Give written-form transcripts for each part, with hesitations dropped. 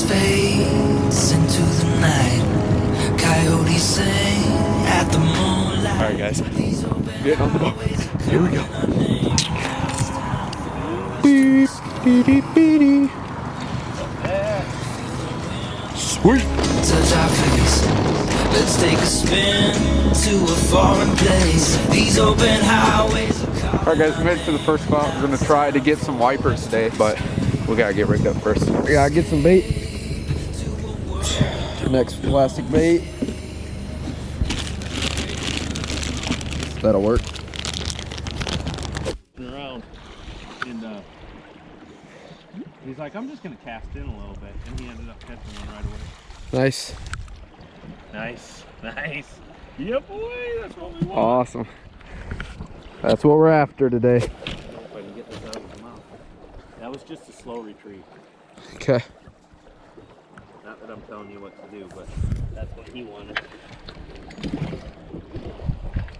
Silence fades into the night. Coyotes sing at the moonlight. All right, guys, getting on the boat. Here we go. Beep, beep, beep, beep. Sweet. Touch our face. Let's take a spin to a foreign place. These open highways. All right, guys, we made it to the first spot. We're gonna try to get some wipers today, but we gotta get rigged up first. We gotta get some bait. Next plastic bait. That'll work. Around, and he's like, I'm just gonna cast in a little bit, and he ended up catching one right away. Nice. Nice, nice. Yeah, boy, that's what we want. Awesome. That's what we're after today. If I can get this out of his mouth. That was just a slow retrieve. Okay. Not that I'm telling you what to do, but that's what he wanted.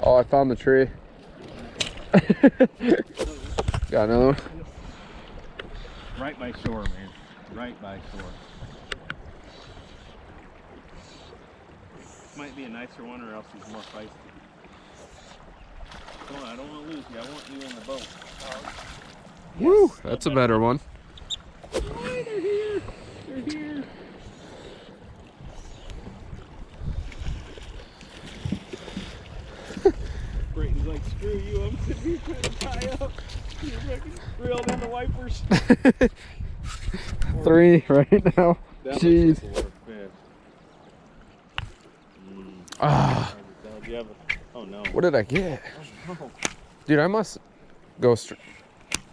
Oh, I found the tree. Got another one. Right by shore, man. Right by shore. Might be a nicer one, or else he's more feisty. Come on, I don't want to lose you. I want you in the boat. Woo! That's a better one. Oh, they're here. They're here. Brayton's like, screw you. I'm sitting here trying to tie up. You're fucking reeled in the wipers. 3 right now. Jeez. Ah. Oh no. What did I get? Oh, Dude, I must go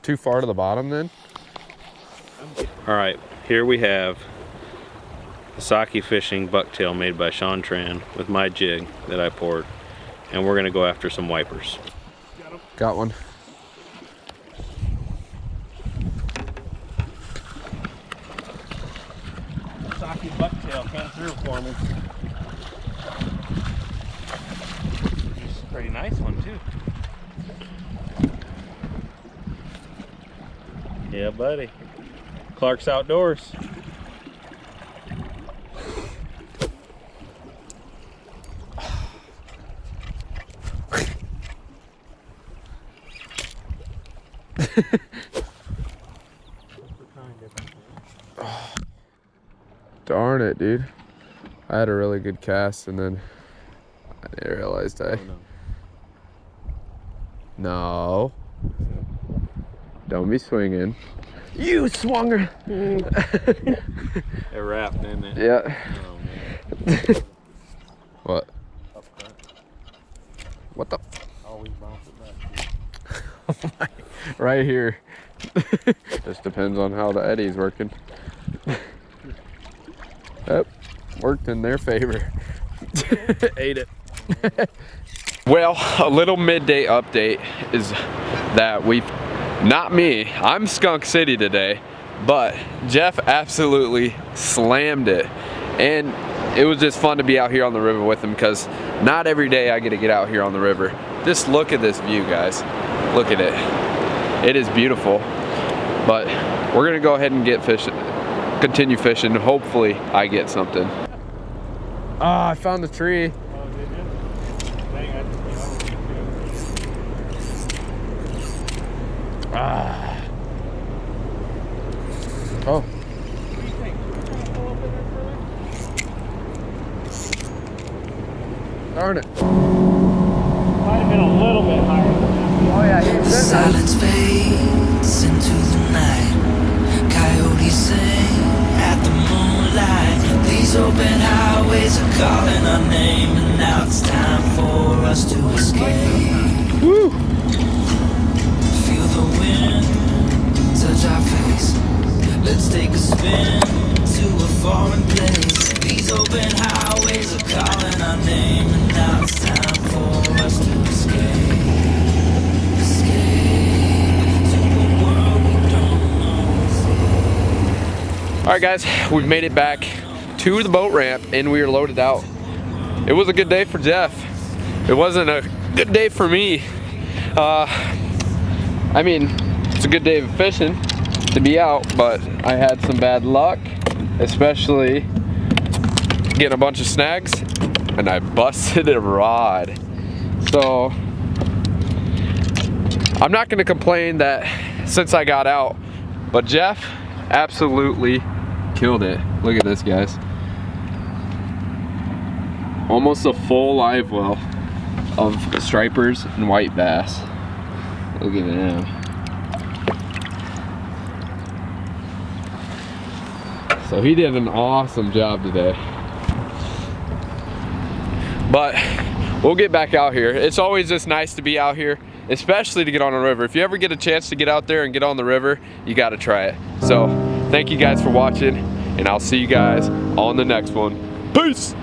too far to the bottom then. all right, here we have the Saki Fishing bucktail made by Sean Tran with my jig that I poured, and we're gonna go after some wipers. Got one. Saki bucktail came through for me. It's a pretty nice one too. Yeah, buddy. Clark's Outdoors. Darn it, dude. I had a really good cast and then I realized I... No. Don't be swinging. You swung her. It wrapped, didn't it? Yeah. Oh, man. What? Up front. What the? Always bounce it back. Right here. Just depends on how the eddy's working. Yep, worked in their favor. Ate it. Well, a little midday update is that not me, I'm Skunk City today, but Jeff absolutely slammed it. And it was just fun to be out here on the river with him because not every day I get to get out here on the river. Just look at this view, guys. Look at it. It is beautiful. But we're gonna go ahead and get fishing. Continue fishing. Hopefully I get something. Ah, I found the tree. Oh, did you? Dang, I Ah. Oh. Darn it. Might have been a little bit higher than that. Oh yeah, he said Silence fades into the night. Coyotes sing at the moonlight. These open highways are calling our name, and now it's time for us to escape. Woo! Feel the wind touch our face. Let's take a spin to a foreign place. These open highways are calling our name, and now it's time for us to escape. All right, guys, we've made it back to the boat ramp and we are loaded out. It was a good day for Jeff. It wasn't a good day for me. I mean, it's a good day of fishing to be out, but I had some bad luck especially getting a bunch of snags, and I busted a rod. So I'm not gonna complain that since I got out, but Jeff absolutely killed it. Look at this, guys. Almost a full live well of stripers and white bass. Look at him. So he did an awesome job today. But we'll get back out here. It's always just nice to be out here, especially to get on a river. If you ever get a chance to get out there and get on the river, you gotta try it. So thank you guys for watching, and I'll see you guys on the next one. Peace!